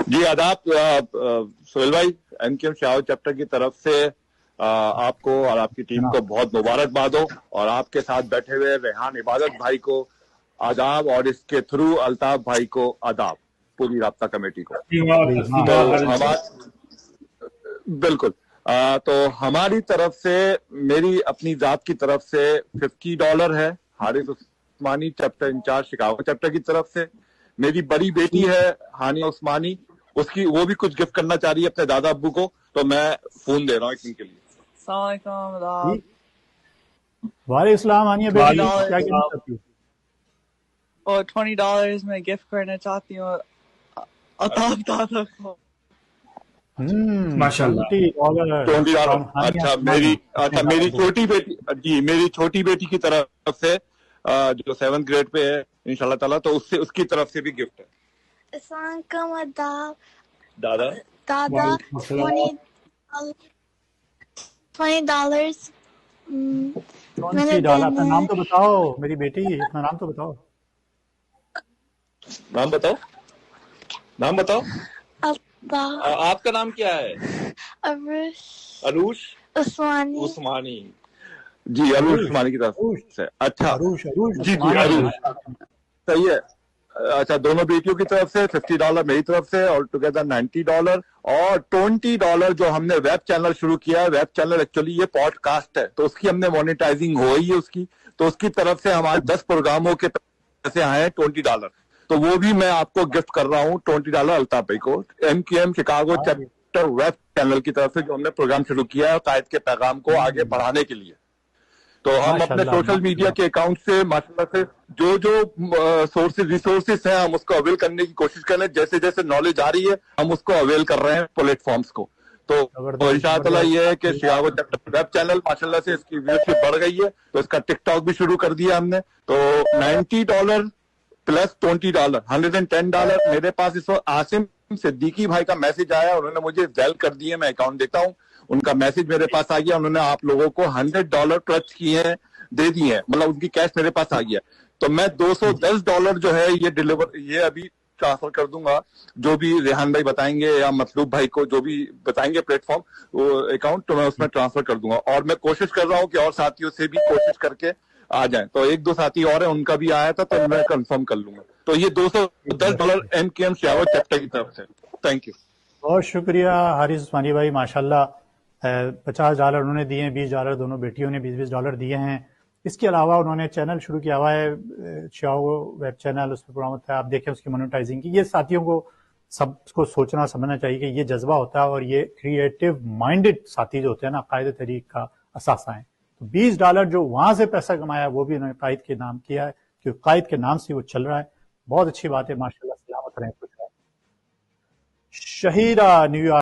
جی آداب سہیل بھائی، MKM shower chapter کی طرف سے آپ کو اور آپ کی ٹیم کو بہت مبارکباد ہو، اور آپ کے ساتھ بیٹھے ہوئے ریحان عبادت بھائی کو آداب، اور اس کے تھرو الطاف بھائی کو آداب، پوری رابطہ کمیٹی کو۔ بالکل تو ہماری طرف سے، میری اپنی ذات کی طرف سے $50 ہے، Haris Usmani chapter incharge Chicago chapter کی طرف سے۔ میری بڑی بیٹی ہے ہانیہ عثمانی، اس کی وہ بھی کچھ گفٹ کرنا چاہ رہی ہے اپنے دادا ابو کو، تو میں فون دے رہا ہوں ان کے لیے۔ السلام علیکم۔ وعلیکم السلام ہانیہ بیٹی، کیا کہنا چاہتی ہو؟ اور $20 میں گفٹ کرنا چاہتی ہوں الطاف دادا کو۔ $20 اچھا میری چھوٹی بیٹی، جی میری چھوٹی بیٹی کی طرف سے جو 7th گریڈ پہ ہے انشاءاللہ تعالیٰ، تو اس کی طرف سے بھی گفٹ ہے۔ السلام علیکم آداب دادا دادا $20 $20۔ اپنا نام تو بتاؤ میری بیٹی، اپنا نام تو بتاؤ۔ نام بتاؤ، نام بتاؤ۔ اللہ آپ کا نام کیا ہے؟ عروش عثمانی۔ جی عروش عثمانی کی طرف سے۔ اچھا جی جی عروش، صحیح ہے۔ اچھا دونوں بیٹیوں کی طرف سے $50 میری طرف سے، اور ٹوگیدر $90، اور $20 جو ہم نے ویب چینل شروع کیا ہے۔ ویب چینل ایکچولی یہ پوڈ کاسٹ ہے، تو اس کی ہم نے مانیٹائزنگ ہو رہی ہے اس کی، تو اس کی طرف سے ہمارے 10 پروگراموں کے پیسے آئے ہیں $20، تو وہ بھی میں آپ کو گفٹ کر رہا ہوں $20 الطاف بھائی کو، MKM Chicago chapter web channel کی طرف سے، جو ہم نے پروگرام شروع کیا ہے قائد کے پیغام کو آگے بڑھانے کے لیے۔ تو ہم اپنے سوشل میڈیا کے اکاؤنٹ سے ماشاءاللہ سے جو ریسورسز ہیں ہم اس کو اویل کرنے کی کوشش کر رہے ہیں، جیسے جیسے نالج آ رہی ہے ہم اس کو اویل کر رہے ہیں پلیٹ فارمز کو۔ تو انشاءاللہ یہ ہے کہ شکاگو چیپٹر ویب چینل ماشاءاللہ سے اس کی ویورشپ بڑھ گئی ہے، تو اس کا ٹک ٹاک بھی شروع کر دیا ہم نے۔ تو $90 پلس $20 $110۔ میرے پاس اس وقت عاصم صدیقی بھائی کا میسج آیا، انہوں نے مجھے زیل کر دیے، میں اکاؤنٹ دیتا ہوں، ان کا میسج میرے پاس آ گیا، انہوں نے آپ لوگوں کو $100 ٹچ کیے ہیں، دے دیے ہیں، مطلب ان کی کیش میرے پاس آ گیا، تو میں $210 جو ہے یہ ابھی ٹرانسفر کر دوں گا، جو بھی ریحان بھائی بتائیں گے یا مطلوب بھائی کو جو بھی بتائیں گے پلیٹ فارم وہ اکاؤنٹ، تو میں اس میں ٹرانسفر کر دوں گا، اور میں کوشش کر رہا ہوں کہ اور ساتھیوں سے بھی کوشش کر کے آ جائیں، تو 1-2 ساتھی اور ہیں ان کا بھی آیا تھا، تو میں کنفرم کر لوں گا۔ تو یہ $210 MKM شاور چیپٹر کی طرف سے۔ تھینک یو، بہت شکریہ حارث عثمانی بھائی، ماشاءاللہ $50 انہوں نے دیے ہیں، $20 دونوں بیٹیوں نے $20 دیے ہیں۔ اس کے علاوہ انہوں نے چینل شروع کیا ہوا ہے شاو ویب چینل، اس پہ پروگرام ہوتا ہے، آپ دیکھیں اس کی مانیٹائزنگ کی۔ یہ ساتھیوں کو سب کو سوچنا سمجھنا چاہیے کہ یہ جذبہ ہوتا ہے، اور یہ کریٹو مائنڈڈ ساتھی جو ہوتے ہیں نا، قائد تحریک کا اثاثہ ہیں۔ تو $20 جو وہاں سے پیسہ کمایا وہ بھی انہوں نے قائد کے نام کیا ہے، کیونکہ قائد کے نام سے وہ چل رہا ہے۔ بہت اچھی بات ہے، ماشاءاللہ، سلامت رہیں، خوش رہیں۔ شہیرہ نیو یارک